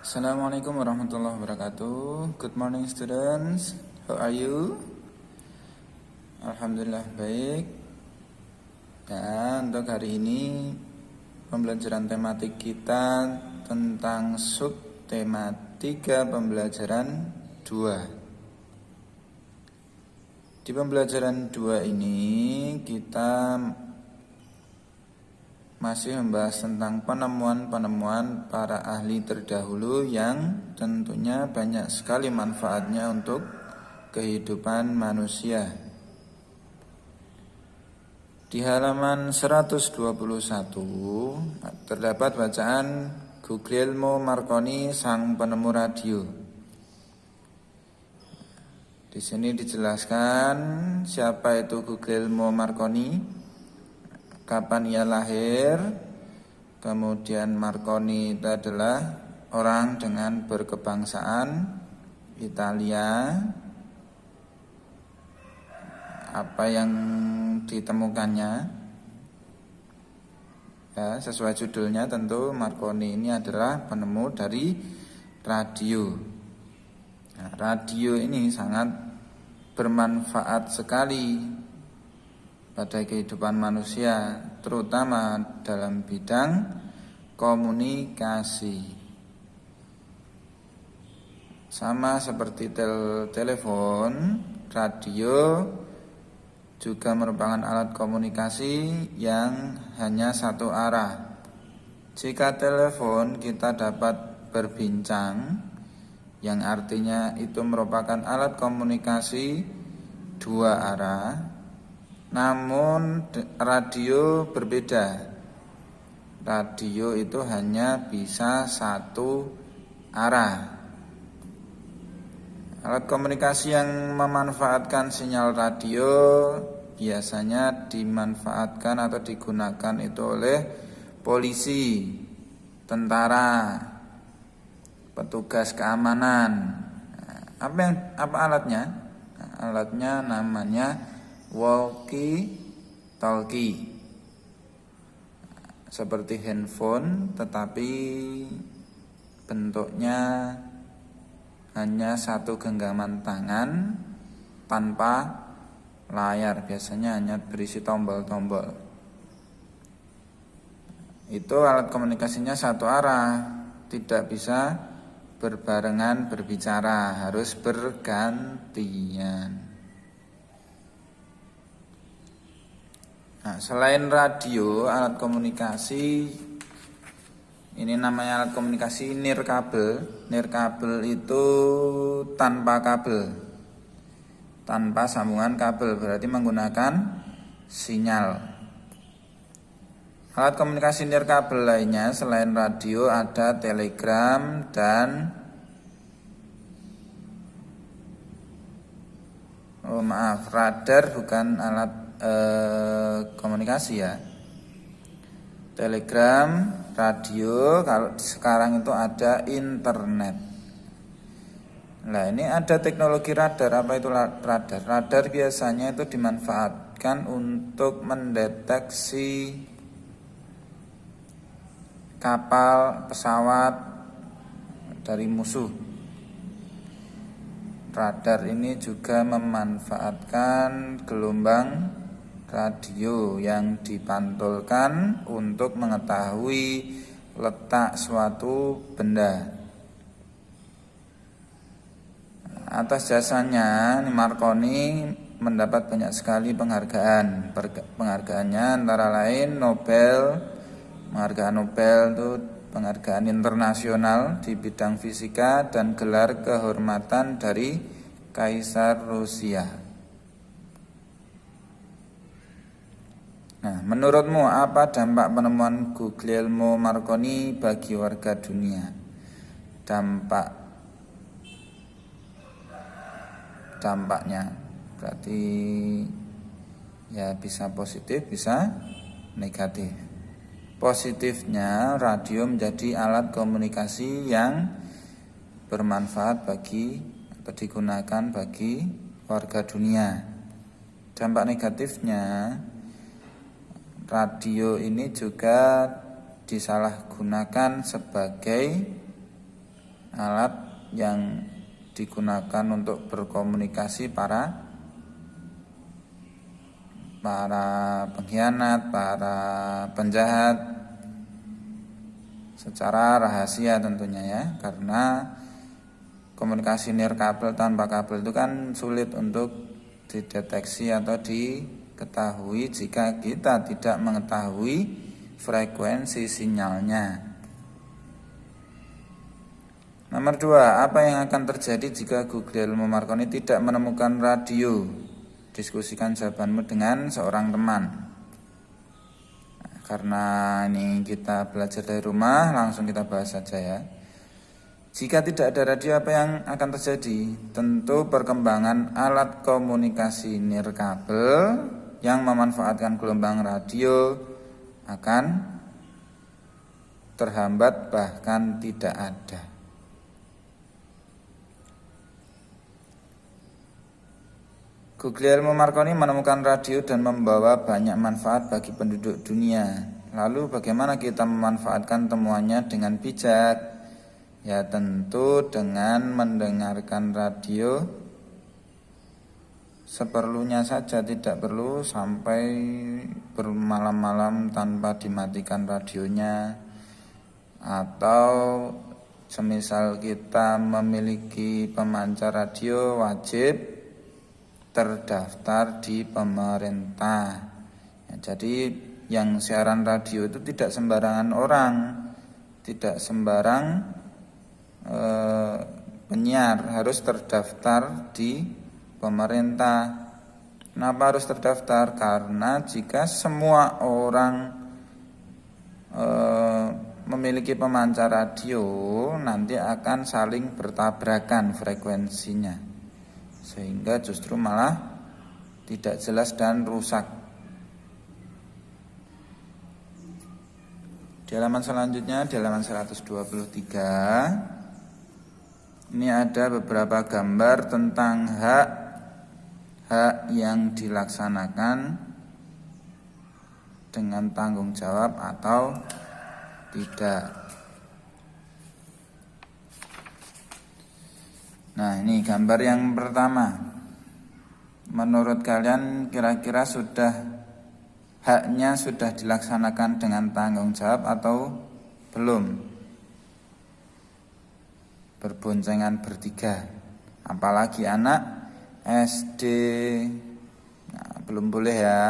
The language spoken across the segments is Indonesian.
Assalamualaikum warahmatullahi wabarakatuh. Good morning students. How are you? Alhamdulillah baik. Dan untuk hari ini pembelajaran tematik kita tentang subtema 3 pembelajaran 2. Di pembelajaran 2 ini kita masih membahas tentang penemuan-penemuan para ahli terdahulu yang tentunya banyak sekali manfaatnya untuk kehidupan manusia. Di halaman 121 terdapat bacaan Guglielmo Marconi, sang penemu radio. Di sini dijelaskan siapa itu Guglielmo Marconi, kapan ia lahir. Kemudian Marconi itu adalah orang dengan berkebangsaan Italia. Apa yang ditemukannya? Ya, sesuai judulnya tentu Marconi ini adalah penemu dari radio. Nah, radio ini sangat bermanfaat sekali pada kehidupan manusia, terutama dalam bidang komunikasi. Sama seperti telepon, radio juga merupakan alat komunikasi yang hanya satu arah. Jika telepon kita dapat berbincang, yang artinya itu merupakan alat komunikasi dua arah. Namun radio berbeda. Radio itu hanya bisa satu arah. Alat komunikasi yang memanfaatkan sinyal radio biasanya dimanfaatkan atau digunakan itu oleh polisi, tentara, petugas keamanan. Apa alatnya? Alatnya namanya walkie-talkie, seperti handphone tetapi bentuknya hanya satu genggaman tangan tanpa layar, biasanya hanya berisi tombol-tombol. Itu alat komunikasinya satu arah, tidak bisa berbarengan berbicara, harus bergantian. Nah, selain radio, alat komunikasi ini namanya alat komunikasi nirkabel. Nirkabel itu tanpa kabel, tanpa sambungan kabel, berarti menggunakan sinyal. Alat komunikasi nirkabel lainnya selain radio ada telegram dan radar, bukan alat komunikasi ya. Telegram, radio, kalau sekarang itu ada internet. Nah, ini ada teknologi radar. Apa itu radar? Radar biasanya itu dimanfaatkan untuk mendeteksi kapal, pesawat dari musuh. Radar ini juga memanfaatkan gelombang radio yang dipantulkan untuk mengetahui letak suatu benda. Atas jasanya Marconi mendapat banyak sekali penghargaan. Penghargaannya antara lain penghargaan Nobel itu penghargaan internasional di bidang fisika dan gelar kehormatan dari Kaisar Rusia. Nah, menurutmu apa dampak penemuan Guglielmo Marconi bagi warga dunia? Dampaknya berarti ya bisa positif, bisa negatif. Positifnya, radio menjadi alat komunikasi yang bermanfaat bagi atau digunakan bagi warga dunia. Dampak negatifnya, radio ini juga disalahgunakan sebagai alat yang digunakan untuk berkomunikasi para pengkhianat, para penjahat secara rahasia tentunya ya, karena komunikasi nirkabel tanpa kabel itu kan sulit untuk dideteksi atau diketahui jika kita tidak mengetahui frekuensi sinyalnya. Nomor 2, apa yang akan terjadi jika Guglielmo Marconi tidak menemukan radio? Diskusikan jawabanmu dengan seorang teman. Nah, karena ini kita belajar dari rumah, langsung kita bahas saja ya. Jika tidak ada radio, apa yang akan terjadi? Tentu perkembangan alat komunikasi nirkabel yang memanfaatkan gelombang radio akan terhambat bahkan tidak ada. Guglielmo Marconi menemukan radio dan membawa banyak manfaat bagi penduduk dunia. Lalu bagaimana kita memanfaatkan temuannya dengan bijak? Ya tentu dengan mendengarkan radio seperlunya saja, tidak perlu sampai bermalam-malam tanpa dimatikan radionya. Atau semisal kita memiliki pemancar radio, wajib terdaftar di pemerintah. Ya, jadi yang siaran radio itu tidak sembarangan orang, tidak sembarang penyiar, harus terdaftar di pemerintah. Kenapa harus terdaftar? Karena jika semua orang memiliki pemancar radio, nanti akan saling bertabrakan frekuensinya, sehingga justru malah tidak jelas dan rusak. Di halaman selanjutnya, di halaman 123, ini ada beberapa gambar tentang hak yang dilaksanakan dengan tanggung jawab atau tidak. Nah, ini gambar yang pertama. Menurut kalian kira-kira haknya sudah dilaksanakan dengan tanggung jawab atau belum? Berboncengan bertiga, apalagi anak SD. Nah, belum boleh ya.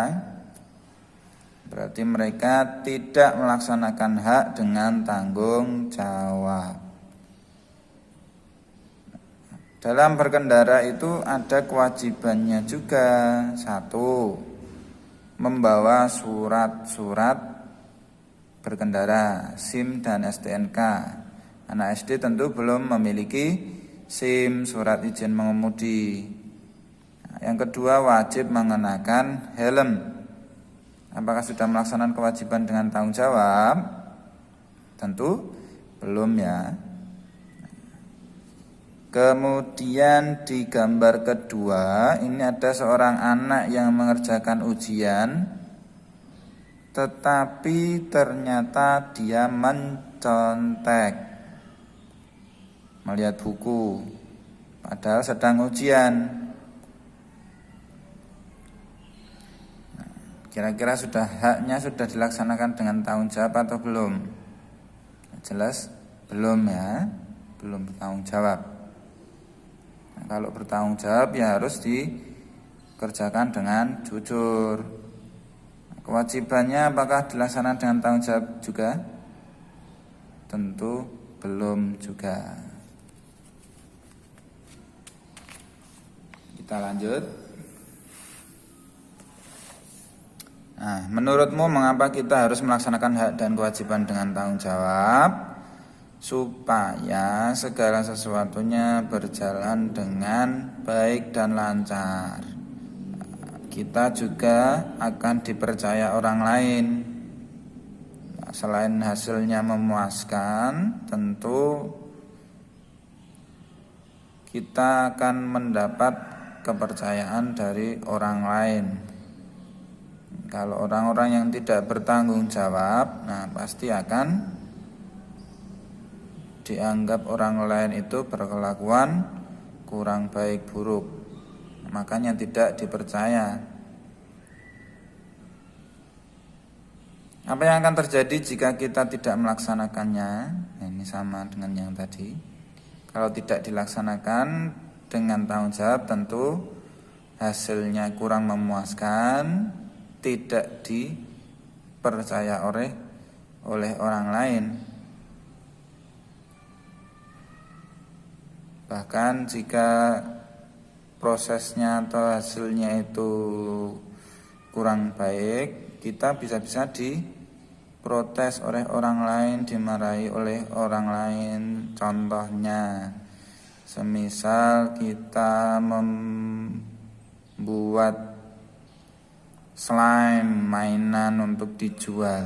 Berarti mereka tidak melaksanakan hak dengan tanggung jawab. Dalam berkendara itu ada kewajibannya juga. 1, membawa surat-surat berkendara, SIM dan STNK. Anak SD tentu belum memiliki SIM, surat izin mengemudi. Yang kedua, wajib mengenakan helm. Apakah sudah melaksanakan kewajiban dengan tanggung jawab? Tentu belum ya. Kemudian di gambar kedua, ini ada seorang anak yang mengerjakan ujian, tetapi ternyata dia mencontek, melihat buku, padahal sedang ujian. Kira-kira haknya sudah dilaksanakan dengan tanggung jawab atau belum? Jelas belum ya, belum bertanggung jawab. Nah, kalau bertanggung jawab ya harus dikerjakan dengan jujur. Kewajibannya apakah dilaksanakan dengan tanggung jawab juga? Tentu belum juga. Kita lanjut. Nah, menurutmu mengapa kita harus melaksanakan hak dan kewajiban dengan tanggung jawab? Supaya segala sesuatunya berjalan dengan baik dan lancar. Kita juga akan dipercaya orang lain. Selain hasilnya memuaskan, tentu kita akan mendapat kepercayaan dari orang lain. Kalau orang-orang yang tidak bertanggung jawab, nah pasti akan dianggap orang lain itu berkelakuan kurang baik buruk, makanya tidak dipercaya. Apa yang akan terjadi jika kita tidak melaksanakannya? Ini sama dengan yang tadi. Kalau tidak dilaksanakan dengan tanggung jawab, tentu hasilnya kurang memuaskan, tidak dipercaya oleh orang lain. Bahkan jika prosesnya atau hasilnya itu kurang baik, kita bisa-bisa diprotes oleh orang lain, dimarahi oleh orang lain. Contohnya, semisal kita membuat slime mainan untuk dijual.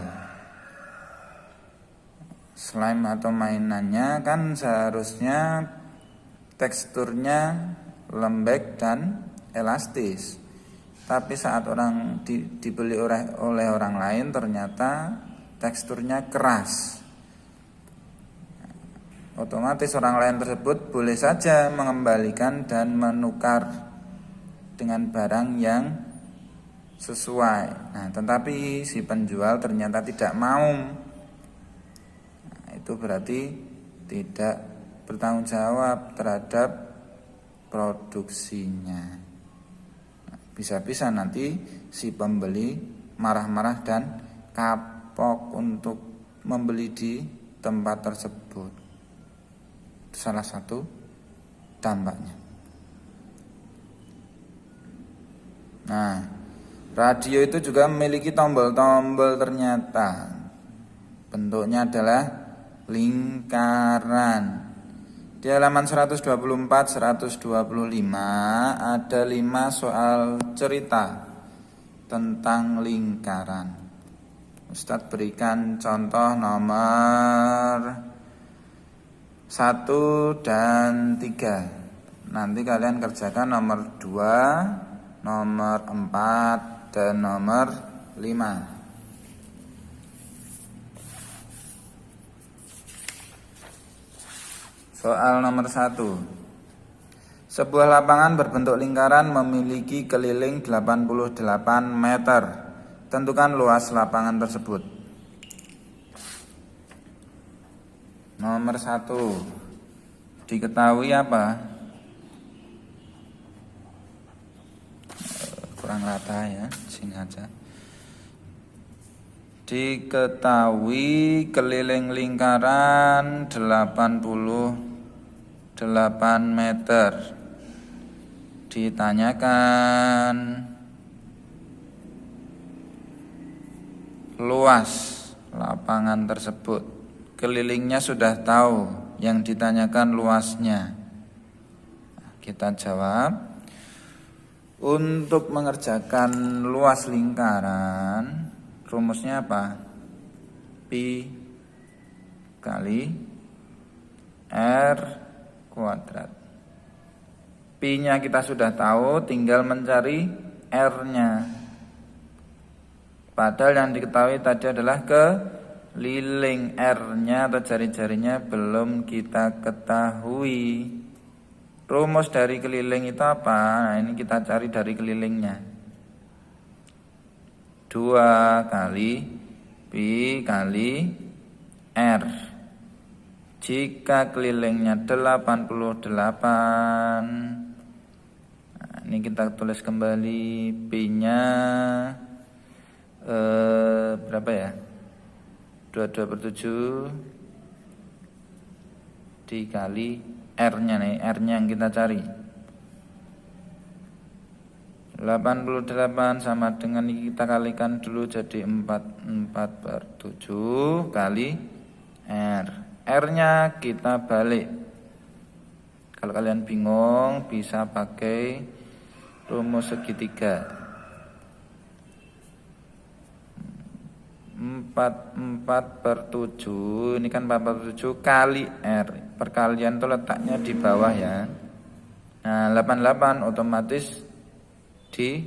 Slime atau mainannya kan seharusnya teksturnya lembek dan elastis, tapi saat orang dibeli oleh orang lain ternyata teksturnya keras. Otomatis orang lain tersebut boleh saja mengembalikan dan menukar dengan barang yang sesuai. Nah, tetapi si penjual ternyata tidak mau. Nah, itu berarti tidak bertanggung jawab terhadap produksinya. Bisa-bisa nanti si pembeli marah-marah dan kapok untuk membeli di tempat tersebut. Itu salah satu dampaknya. Nah, radio itu juga memiliki tombol-tombol ternyata. Bentuknya adalah lingkaran. Di halaman 124-125 ada 5 soal cerita tentang lingkaran. Ustadz berikan contoh nomor 1 dan 3. Nanti kalian kerjakan nomor 2, nomor 4, dan nomor 5. Soal nomor 1. Sebuah lapangan berbentuk lingkaran memiliki keliling 88 meter. Tentukan luas lapangan tersebut. Nomor 1. Diketahui apa? Kurang rata ya, sini aja. Diketahui keliling lingkaran 88 meter. Ditanyakan luas lapangan tersebut. Kelilingnya sudah tahu, yang ditanyakan luasnya. Kita jawab, untuk mengerjakan luas lingkaran, rumusnya apa? Pi kali R kuadrat. Pi-nya kita sudah tahu, tinggal mencari R-nya. Padahal yang diketahui tadi adalah keliling, R-nya atau jari-jarinya belum kita ketahui. Rumus dari keliling itu apa? Nah, ini kita cari dari kelilingnya. 2 kali Pi kali R. Jika kelilingnya 88, nah, ini kita tulis kembali Pi-nya berapa ya? 22/7 dikali R-nya nih, R-nya yang kita cari. 88 sama dengan ini, kita kalikan dulu jadi 4/7 kali R. R-nya kita balik. Kalau kalian bingung bisa pakai rumus segitiga. 4/7 ini kan 4/7 kali R. Perkalian itu letaknya di bawah ya. Nah, 88 otomatis di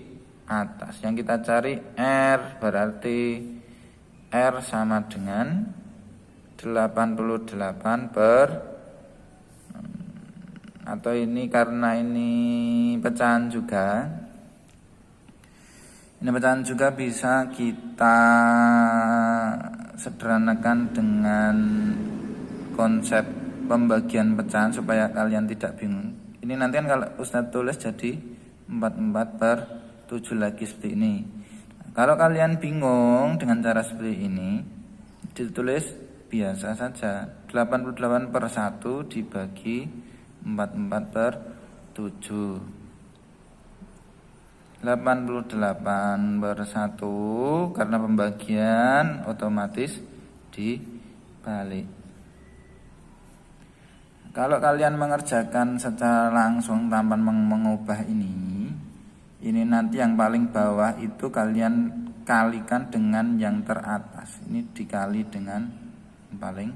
atas. Yang kita cari R, berarti R sama dengan 88 per, atau ini karena ini pecahan juga. Ini pecahan juga bisa kita sederhanakan dengan konsep pembagian pecahan supaya kalian tidak bingung. Ini nanti kan kalau Ustadz tulis jadi 44 per 7 lagi seperti ini. Kalau kalian bingung dengan cara seperti ini, ditulis biasa saja. 88 per 1 dibagi 44 per 7. 88 per 1 karena pembagian otomatis dibalik. Kalau kalian mengerjakan secara langsung tanpa mengubah ini nanti yang paling bawah itu kalian kalikan dengan yang teratas. Ini dikali dengan yang paling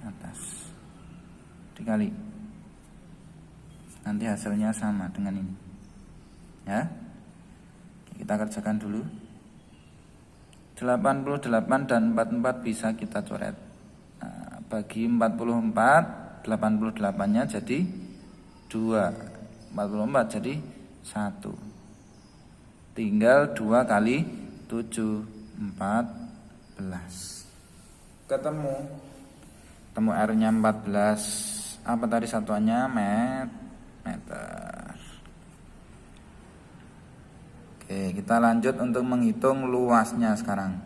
atas. Dikali. Nanti hasilnya sama dengan ini. Ya. Kita kerjakan dulu. 88 dan 44 bisa kita coret. Nah, bagi 44, 88-nya jadi 2. 44 jadi 1. Tinggal 2 kali 7, 14. Ketemu R-nya 14. Apa tadi satuannya? Meter. Oke, kita lanjut untuk menghitung luasnya sekarang.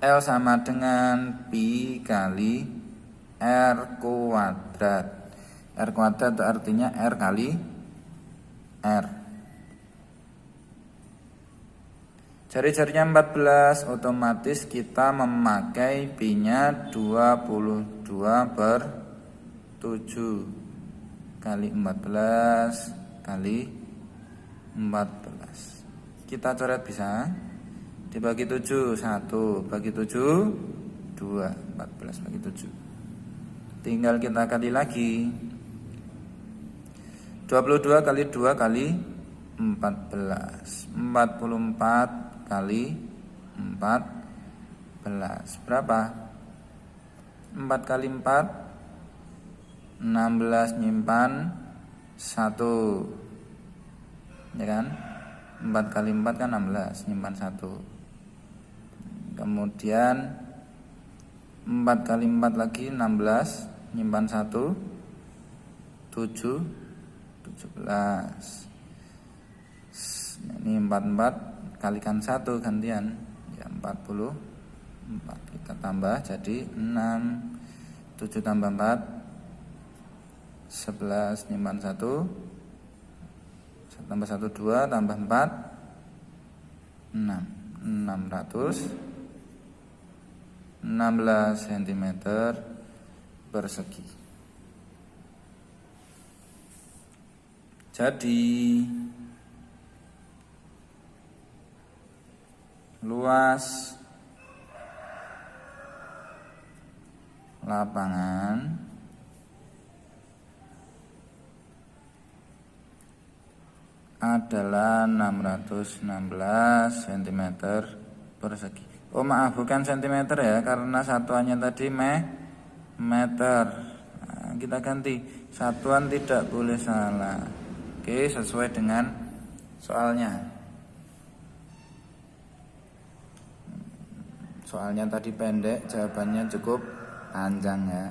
L sama dengan pi kali R kuadrat. R kuadrat itu artinya R kali R. Jari-jarinya 14, otomatis kita memakai pi-nya 22 per 7 kali 14 kali 14. Kita coret bisa. Dibagi 7, 1. Bagi 7, 2. 14 bagi 7. Tinggal kita kali lagi. 22 kali 2 kali 14. 44 kali 14. Berapa? 4 kali 4 16, nyimpan 1. Ya kan? 4 kali 4 kan 16, nyimpan 1. Kemudian 4 kali 4 lagi 16, nyimpan 1. 7, 17. Ini 44 kalikan 1 gantian. Ya 44. Kita tambah jadi 6. 7 tambah 4 11, nyimpan 1. Tambah 1, 2, tambah 4 6. 616 cm persegi. Jadi luas lapangan adalah 616 cm persegi. Oh maaf, bukan cm ya, karena satuannya tadi meter. Nah, kita ganti, satuan tidak boleh salah. Oke, sesuai dengan soalnya. Soalnya tadi pendek, jawabannya cukup panjang ya.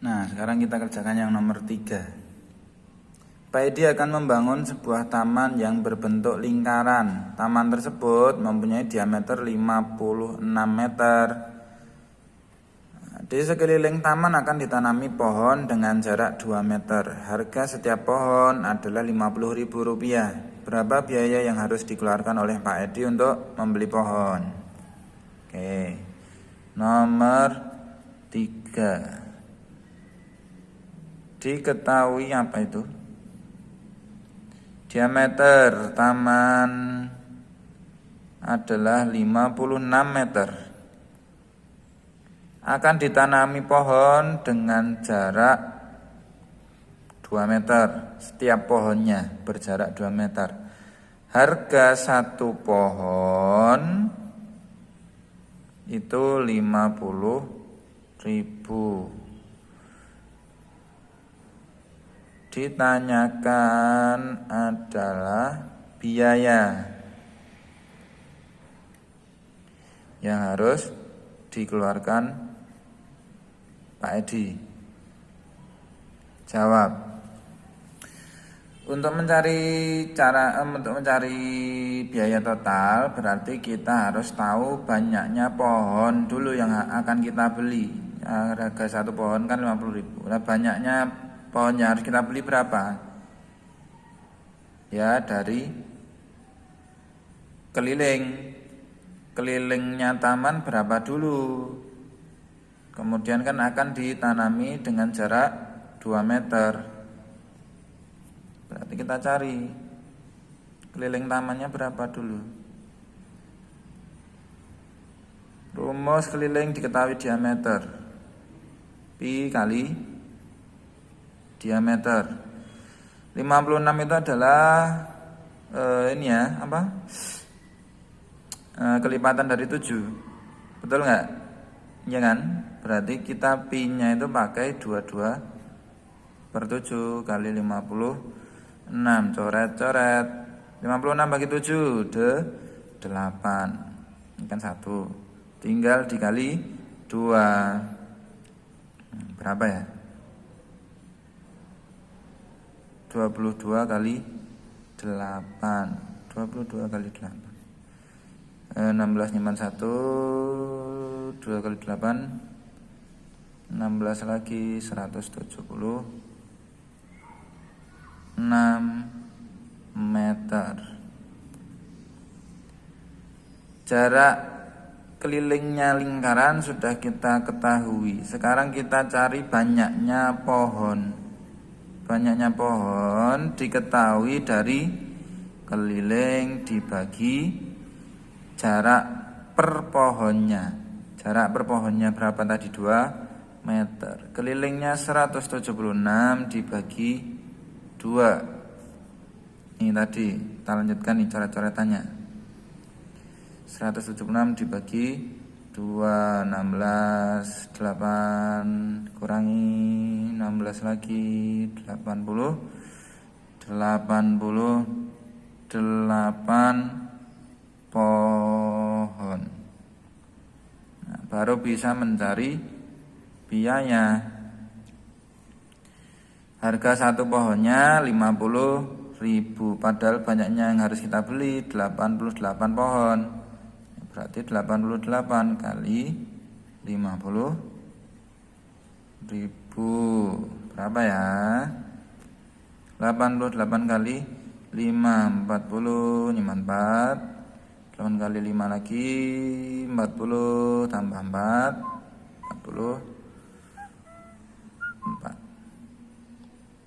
Nah, sekarang kita kerjakan yang nomor 3. Pak Edi akan membangun sebuah taman yang berbentuk lingkaran. Taman tersebut mempunyai diameter 56 meter. Di sekeliling taman akan ditanami pohon dengan jarak 2 meter. Harga setiap pohon adalah Rp50.000. Berapa biaya yang harus dikeluarkan oleh Pak Edi untuk membeli pohon? Oke. Nomor 3. Diketahui apa itu? Diameter taman adalah 56 meter. Akan ditanami pohon dengan jarak 2 meter. Setiap pohonnya berjarak 2 meter. Harga satu pohon itu 50.000. Ditanyakan adalah biaya yang harus dikeluarkan Pak Edi. Jawab. Untuk mencari biaya total berarti kita harus tahu banyaknya pohon dulu yang akan kita beli. Harga satu pohon kan 50.000. Nah, banyaknya pohon yang harus kita beli berapa? Ya, dari kelilingnya taman berapa dulu. Kemudian kan akan ditanami dengan jarak 2 meter. Berarti kita cari keliling tamannya berapa dulu. Rumus keliling diketahui diameter. Pi kali diameter. 56 itu adalah kelipatan dari 7. Betul nggak? Iya kan? Berarti kita pi-nya itu pakai 22/7 kali 56. Coret-coret. 56 bagi 7 8. Ini kan 1. Tinggal dikali 2. Berapa ya? 22 kali 8. 22 kali 8. 16 nyimpan 1, 2 kali 8, 16 lagi 176 meter. Jarak kelilingnya lingkaran sudah kita ketahui. Sekarang kita cari banyaknya pohon. Banyaknya pohon diketahui dari keliling dibagi jarak per pohonnya. Jarak per pohonnya berapa tadi? 2 meter. Kelilingnya 176 dibagi 2. Ini tadi, kita lanjutkan nih coret-coretannya. 176 dibagi 2, 16, 8 kurangi 16 lagi 88 pohon. Nah, baru bisa mencari biaya. Harga satu pohonnya 50.000, padahal banyaknya yang harus kita beli 88 pohon. Berarti 88 kali 50.000 berapa ya? 88 kali 5 40 4. 8 kali 5 lagi 40 tambah 4 44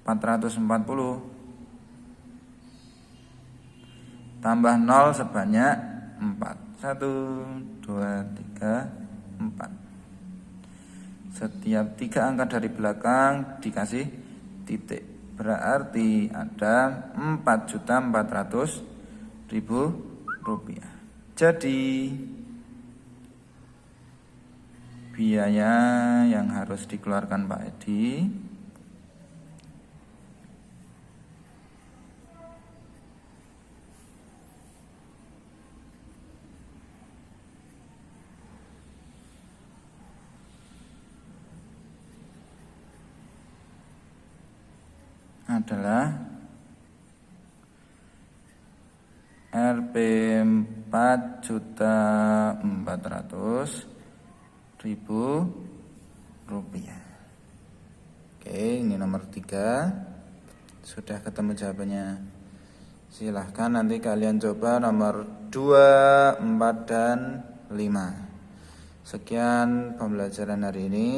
440 tambah 0 sebanyak 4. 1 2 3 4. Setiap 3 angka dari belakang dikasih titik, berarti ada 4.400.000 rupiah. Jadi biaya yang harus dikeluarkan Pak Edi adalah Rp 4.400.000 rupiah. Oke, ini nomor 3. Sudah ketemu jawabannya. Silahkan nanti kalian coba nomor 2, 4, dan 5. Sekian pembelajaran hari ini.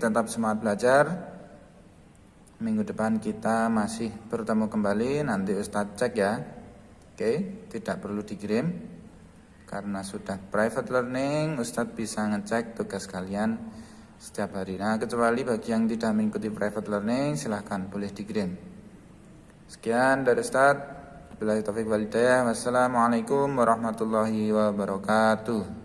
Tetap semangat belajar. Minggu depan kita masih bertemu kembali. Nanti Ustadz cek ya. Oke, tidak perlu dikirim karena sudah private learning. Ustadz bisa ngecek tugas kalian setiap hari. Nah, kecuali bagi yang tidak mengikuti private learning, silahkan boleh dikirim. Sekian dari Ustadz. Billahi taufiq wal hidayah. Wassalamualaikum warahmatullahi wabarakatuh.